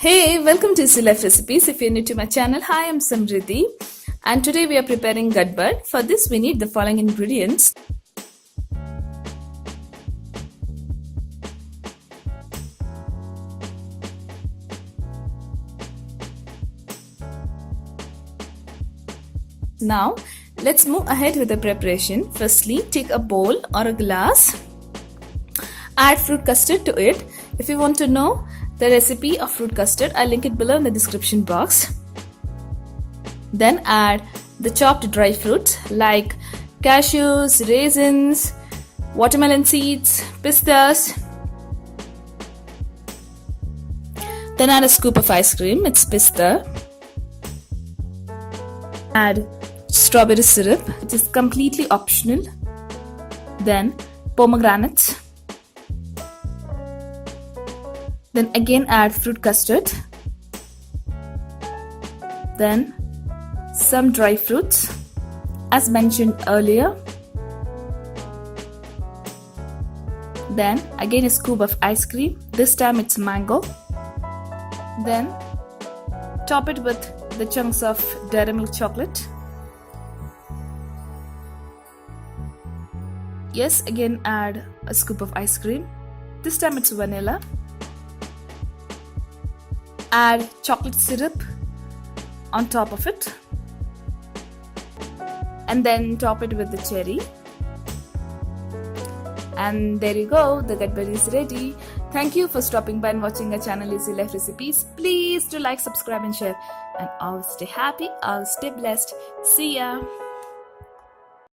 Hey, welcome to Easy Life Recipes. If you're new to my channel, hi, I'm Samruddhi, and today we are preparing Gadbad. For this, we need the following ingredients. Now, let's move ahead with the preparation. Firstly, take a bowl or a glass. Add fruit custard to it. If you want to know the recipe of fruit custard, I'll link it below in the description box. Then add the chopped dry fruits like cashews, raisins, watermelon seeds, pistas. Then add a scoop of ice cream, it's pista. Add strawberry syrup, which is completely optional. Then pomegranate. Then again add fruit custard. Then some dry fruits as mentioned earlier. Then again a scoop of ice cream. This time it's mango. Then top it with the chunks of dairy milk chocolate. Yes, again add a scoop of ice cream. This time it's vanilla. Add chocolate syrup on top of it. And then top it with the cherry. And there you go, the Gadbad is ready. Thank you for stopping by and watching our channel Easy Life Recipes. Please do like, subscribe and share. And always stay happy, always stay blessed. See ya.